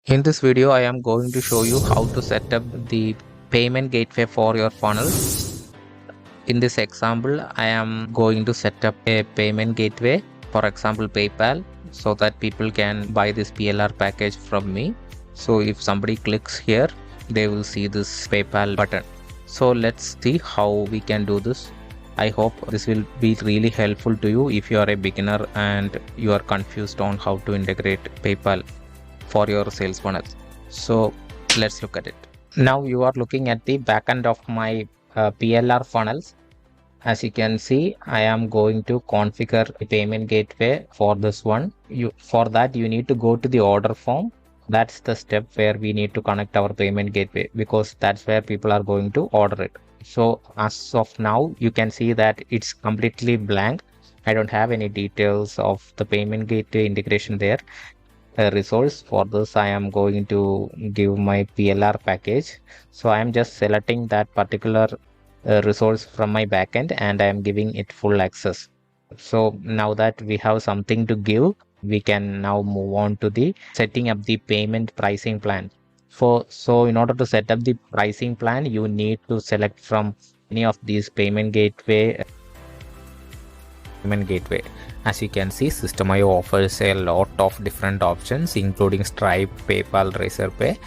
In this video, I am going to show you how to set up the payment gateway for your funnel. In this example, I am going to set up a payment gateway, for example, PayPal, so that people can buy this PLR package from me. So if somebody clicks here, they will see this PayPal button. So let's see how we can do this. I hope this will be really helpful to you if you are a beginner and you are confused on how to integrate PayPal for your sales funnel. So let's look at it. Now you are looking at the backend of my PLR funnels. As you can see, I am going to configure a payment gateway for this one. For that, you need to go to the order form. That's the step where we need to connect our payment gateway, because that's where people are going to order it. So as of now, you can see that it's completely blank. I don't have any details of the payment gateway integration there. Resource for this, I am going to give my PLR package. So I am just selecting that particular resource from my backend and I am giving it full access. So now that we have something to give, we can now move on to the setting up the payment pricing plan. So in order to set up the pricing plan, you need to select from any of these payment gateway. As you can see, System.io offers a lot of different options, including Stripe, PayPal, Razorpay.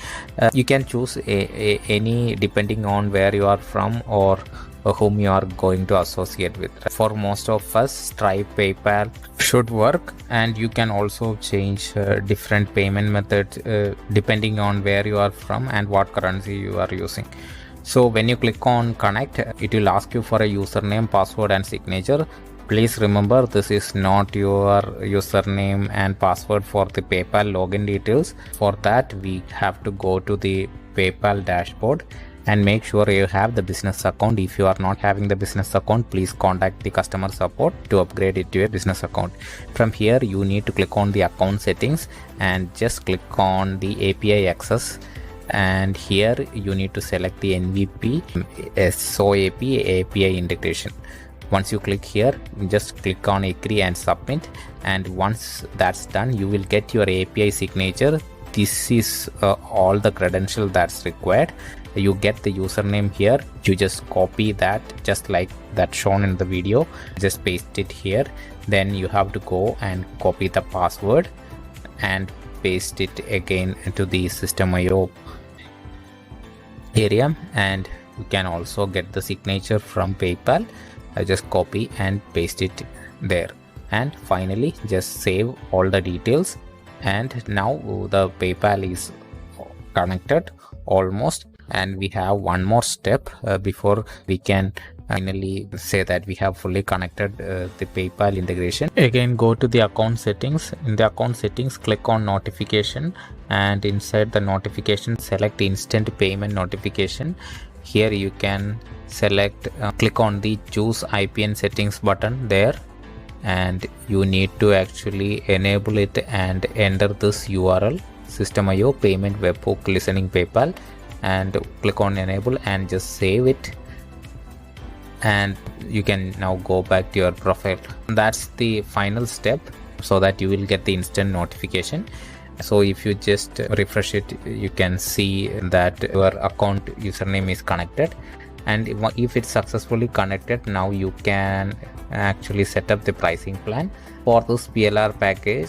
You can choose any depending on where you are from or whom you are going to associate with. For most of us, Stripe, PayPal should work, and you can also change different payment methods depending on where you are from and what currency you are using. So when you click on connect, it will ask you for a username, password and signature. Please remember, this is not your username and password for the PayPal login details. For that, we have to go to the PayPal dashboard and make sure you have the business account. If you are not having the business account, please contact the customer support to upgrade it to a business account. From here, you need to click on the account settings and just click on the API access. And here you need to select the MVP SOAP API integration. Once you click here, just click on agree and submit, and once that's done, you will get your API signature. This is all the credential that's required. You get the username here, you just copy that just like that shown in the video, just paste it here. Then you have to go and copy the password and paste it again into the System.io area, and you can also get the signature from PayPal. I just copy and paste it there, and finally just save all the details. And now the PayPal is connected almost, and we have one more step before we can finally say that we have fully connected the PayPal integration. Again, go to the account settings. In the account settings, click on notification, and inside the notification, select instant payment notification. Here you can select click on the choose IPN settings button there, and you need to actually enable it and enter this URL System.io payment webhook listening PayPal, and click on enable and just save it, and you can now go back to your profile. That's the final step, so that you will get the instant notification. So if you just refresh it, you can see that your account username is connected, and if it's successfully connected, now you can actually set up the pricing plan for this PLR package.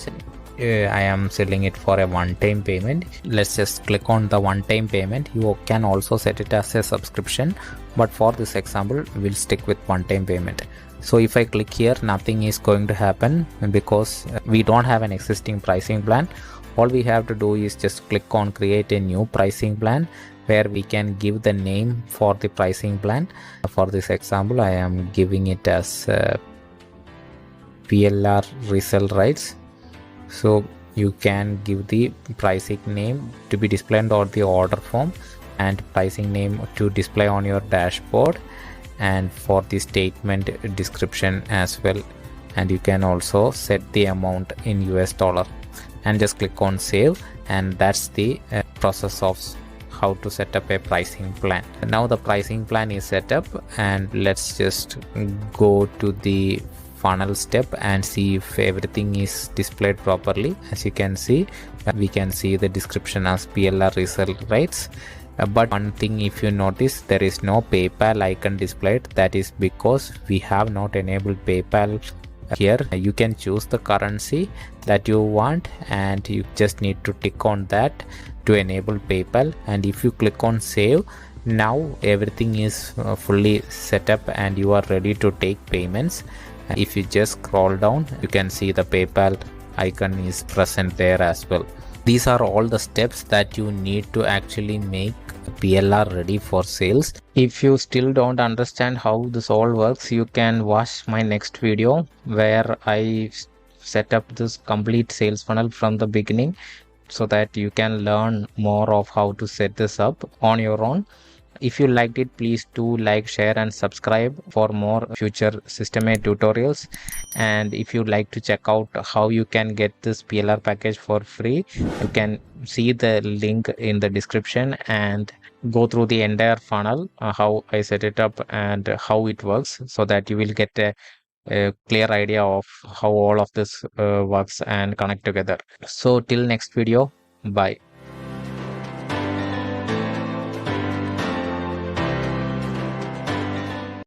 I am selling it for a one-time payment. Let's just click on the one-time payment. You can also set it as a subscription, but for this example, we'll stick with one-time payment. So if I click here, nothing is going to happen because we don't have an existing pricing plan. All we have to do is just click on create a new pricing plan, where we can give the name for the pricing plan. For this example, I am giving it as PLR resell rights. So you can give the pricing name to be displayed on the order form, and pricing name to display on your dashboard, and for the statement description as well. And you can also set the amount in US dollar, and just click on save, and that's the process of how to set up a pricing plan. Now the pricing plan is set up, and let's just go to the funnel step and see if everything is displayed properly. As you can see, we can see the description as PLR result rights. But one thing, if you notice, there is no PayPal icon displayed. That is because we have not enabled PayPal. Here you can choose the currency that you want and you just need to tick on that to enable PayPal. And if you click on save, now everything is fully set up and you are ready to take payments. If you just scroll down, you can see the PayPal icon is present there as well. These are all the steps that you need to actually make PLR ready for sales. If you still don't understand how this all works, you can watch my next video where I set up this complete sales funnel from the beginning so that you can learn more of how to set this up on your own. If you liked it, please do like, share and subscribe for more future Systeme tutorials. And if you like to check out how you can get this PLR package for free, you can see the link in the description and go through the entire funnel, how I set it up and how it works, so that you will get a clear idea of how all of this works and connect together. So till next video, bye.